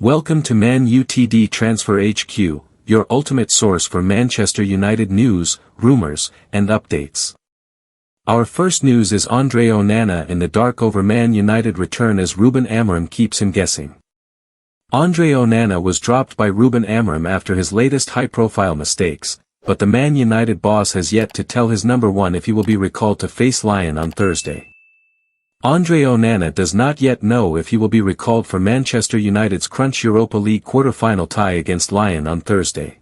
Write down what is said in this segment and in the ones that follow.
Welcome to Man Utd Transfer HQ, your ultimate source for Manchester United news, rumours, and updates. Our first news is Andre Onana in the dark over Man United return as Ruben Amorim keeps him guessing. Andre Onana was dropped by Ruben Amorim after his latest high-profile mistakes, but the Man United boss has yet to tell his number one if he will be recalled to face Lyon on Thursday. Andre Onana does not yet know if he will be recalled for Manchester United's Crunch Europa League quarter-final tie against Lyon on Thursday.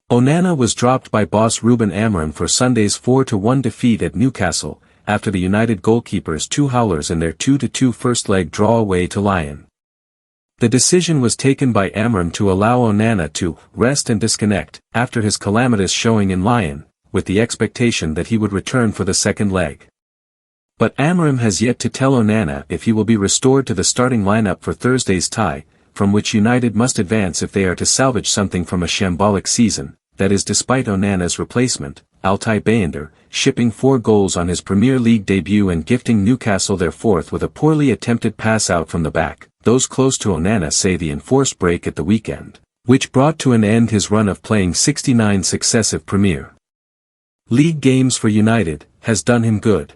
Onana was dropped by boss Ruben Amorim for Sunday's 4-1 defeat at Newcastle, after the United goalkeepers 2 howlers in their 2-2 first-leg draw away to Lyon. The decision was taken by Amorim to allow Onana to rest and disconnect after his calamitous showing in Lyon, with the expectation that he would return for the second leg. But Amorim has yet to tell Onana if he will be restored to the starting lineup for Thursday's tie, from which United must advance if they are to salvage something from a shambolic season, that is despite Onana's replacement, Altay Bayındır, shipping 4 goals on his Premier League debut and gifting Newcastle their fourth with a poorly attempted pass out from the back. Those close to Onana say the enforced break at the weekend, which brought to an end his run of playing 69 successive Premier League games for United, has done him good.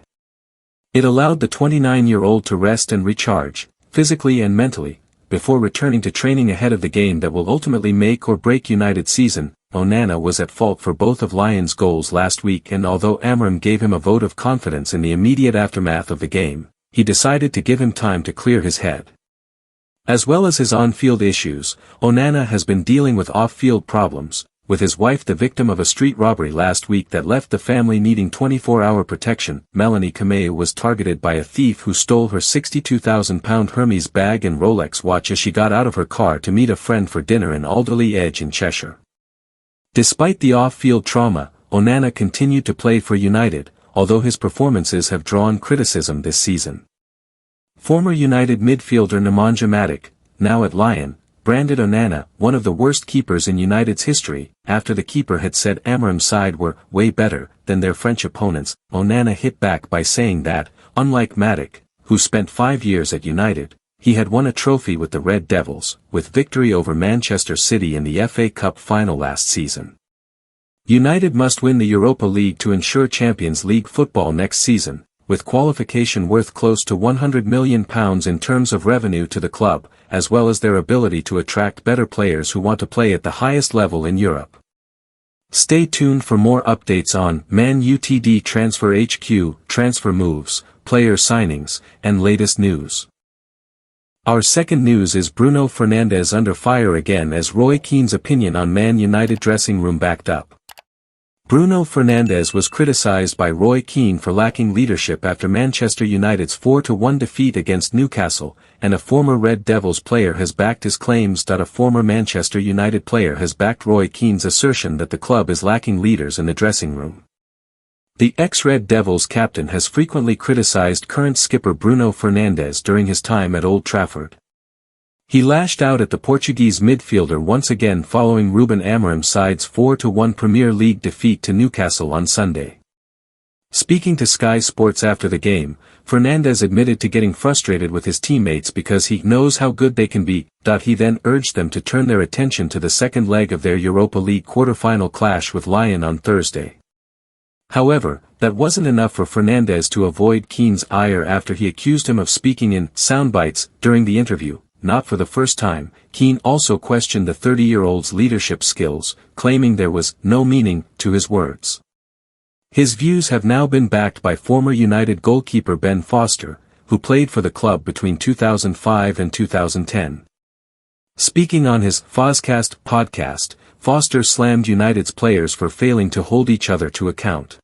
It allowed the 29-year-old to rest and recharge, physically and mentally, before returning to training ahead of the game that will ultimately make or break United's season. Onana was at fault for both of Lyon's goals last week, and although Amorim gave him a vote of confidence in the immediate aftermath of the game, he decided to give him time to clear his head. As well as his on-field issues, Onana has been dealing with off-field problems, with his wife the victim of a street robbery last week that left the family needing 24-hour protection. Melanie Kameu was targeted by a thief who stole her £62,000 Hermes bag and Rolex watch as she got out of her car to meet a friend for dinner in Alderley Edge in Cheshire. Despite the off-field trauma, Onana continued to play for United, although his performances have drawn criticism this season. Former United midfielder Nemanja Matic, now at Lyon, branded Onana one of the worst keepers in United's history, after the keeper had said Amorim's side were way better than their French opponents. Onana hit back by saying that, unlike Matic, who spent 5 years at United, he had won a trophy with the Red Devils, with victory over Manchester City in the FA Cup final last season. United must win the Europa League to ensure Champions League football next season, with qualification worth close to £100 million in terms of revenue to the club, as well as their ability to attract better players who want to play at the highest level in Europe. Stay tuned for more updates on Man Utd Transfer HQ, transfer moves, player signings, and latest news. Our second news is Bruno Fernandes under fire again as Roy Keane's opinion on Man United dressing room backed up. Bruno Fernandes was criticised by Roy Keane for lacking leadership after Manchester United's 4-1 defeat against Newcastle, and a former Red Devils player has backed his claims. A former Manchester United player has backed Roy Keane's assertion that the club is lacking leaders in the dressing room. The ex-Red Devils captain has frequently criticised current skipper Bruno Fernandes during his time at Old Trafford. He lashed out at the Portuguese midfielder once again following Ruben Amorim's side's 4-1 Premier League defeat to Newcastle on Sunday. Speaking to Sky Sports after the game, Fernandes admitted to getting frustrated with his teammates because he knows how good they can be. He then urged them to turn their attention to the second leg of their Europa League quarter-final clash with Lyon on Thursday. However, that wasn't enough for Fernandes to avoid Keane's ire after he accused him of speaking in soundbites during the interview. Not for the first time, Keane also questioned the 30-year-old's leadership skills, claiming there was no meaning to his words. His views have now been backed by former United goalkeeper Ben Foster, who played for the club between 2005 and 2010. Speaking on his Fozcast podcast, Foster slammed United's players for failing to hold each other to account.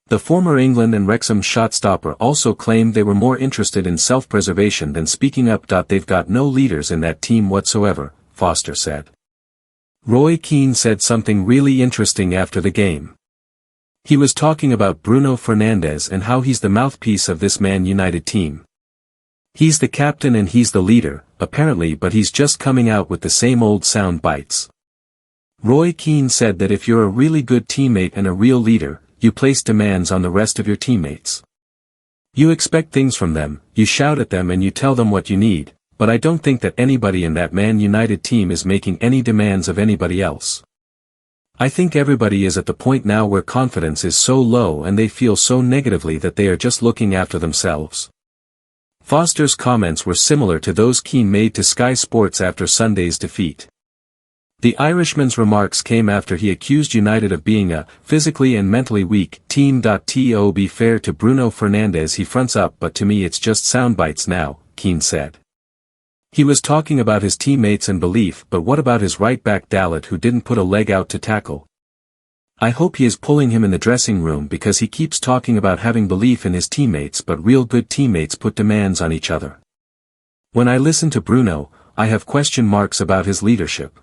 The former England and Wrexham shot-stopper also claimed they were more interested in self-preservation than speaking up. They've got no leaders in that team whatsoever, Foster said. Roy Keane said something really interesting after the game. He was talking about Bruno Fernandes and how he's the mouthpiece of this Man United team. He's the captain and he's the leader, apparently, but he's just coming out with the same old sound bites. Roy Keane said that if you're a really good teammate and a real leader, you place demands on the rest of your teammates. You expect things from them, you shout at them and you tell them what you need, but I don't think that anybody in that Man United team is making any demands of anybody else. I think everybody is at the point now where confidence is so low and they feel so negatively that they are just looking after themselves. Foster's comments were similar to those Keane made to Sky Sports after Sunday's defeat. The Irishman's remarks came after he accused United of being a physically and mentally weak team. To be fair to Bruno Fernandes, he fronts up, but to me it's just soundbites now, Keane said. He was talking about his teammates and belief, but what about his right back Dalot who didn't put a leg out to tackle? I hope he is pulling him in the dressing room because he keeps talking about having belief in his teammates, but real good teammates put demands on each other. When I listen to Bruno, I have question marks about his leadership.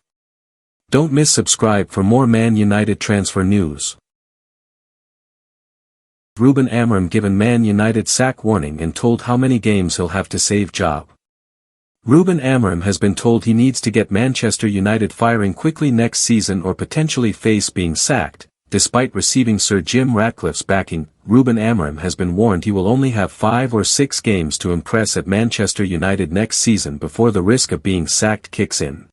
Don't miss subscribe for more Man United transfer news. Ruben Amorim given Man United sack warning and told how many games he'll have to save job. Ruben Amorim has been told he needs to get Manchester United firing quickly next season or potentially face being sacked. Despite receiving Sir Jim Ratcliffe's backing, Ruben Amorim has been warned he will only have 5 or 6 games to impress at Manchester United next season before the risk of being sacked kicks in.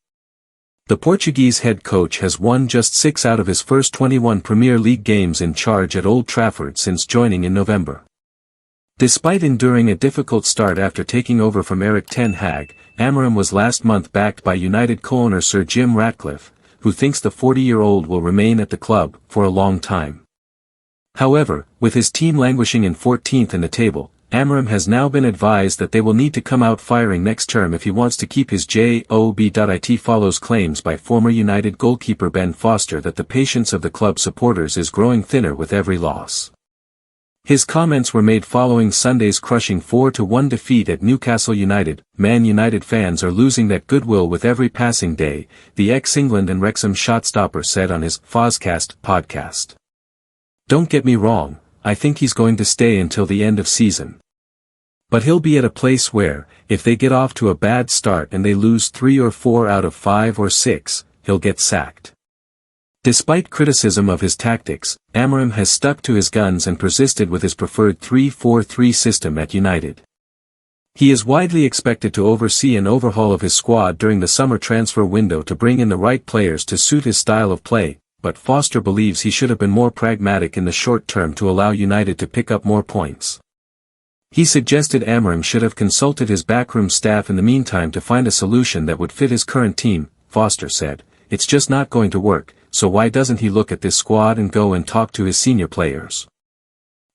The Portuguese head coach has won just 6 out of his first 21 Premier League games in charge at Old Trafford since joining in November. Despite enduring a difficult start after taking over from Erik ten Hag, Amorim was last month backed by United co-owner Sir Jim Ratcliffe, who thinks the 40-year-old will remain at the club for a long time. However, with his team languishing in 14th in the table, Amorim has now been advised that they will need to come out firing next term if he wants to keep his job. It follows claims by former United goalkeeper Ben Foster that the patience of the club supporters is growing thinner with every loss. His comments were made following Sunday's crushing 4-1 defeat at Newcastle United. Man United fans are losing that goodwill with every passing day, the ex-England and Wrexham shot-stopper said on his Fozcast podcast. Don't get me wrong, I think he's going to stay until the end of season. But he'll be at a place where, if they get off to a bad start and they lose 3 or 4 out of 5 or 6, he'll get sacked. Despite criticism of his tactics, Amorim has stuck to his guns and persisted with his preferred 3-4-3 system at United. He is widely expected to oversee an overhaul of his squad during the summer transfer window to bring in the right players to suit his style of play, but Foster believes he should have been more pragmatic in the short term to allow United to pick up more points. He suggested Amorim should have consulted his backroom staff in the meantime to find a solution that would fit his current team. Foster said, "It's just not going to work, so why doesn't he look at this squad and go and talk to his senior players?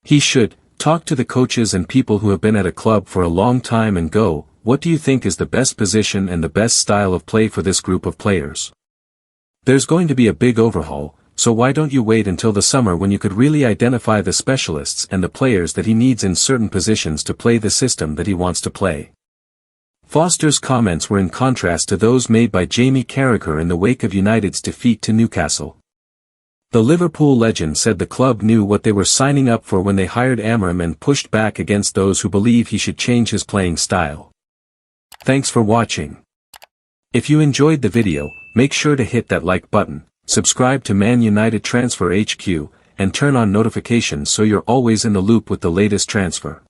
He should talk to the coaches and people who have been at a club for a long time and go, what do you think is the best position and the best style of play for this group of players? There's going to be a big overhaul, so why don't you wait until the summer when you could really identify the specialists and the players that he needs in certain positions to play the system that he wants to play?" Foster's comments were in contrast to those made by Jamie Carragher in the wake of United's defeat to Newcastle. The Liverpool legend said the club knew what they were signing up for when they hired Amorim and pushed back against those who believe he should change his playing style. Thanks for watching. If you enjoyed the video, make sure to hit that like button, subscribe to Man United Transfer HQ, and turn on notifications so you're always in the loop with the latest transfer.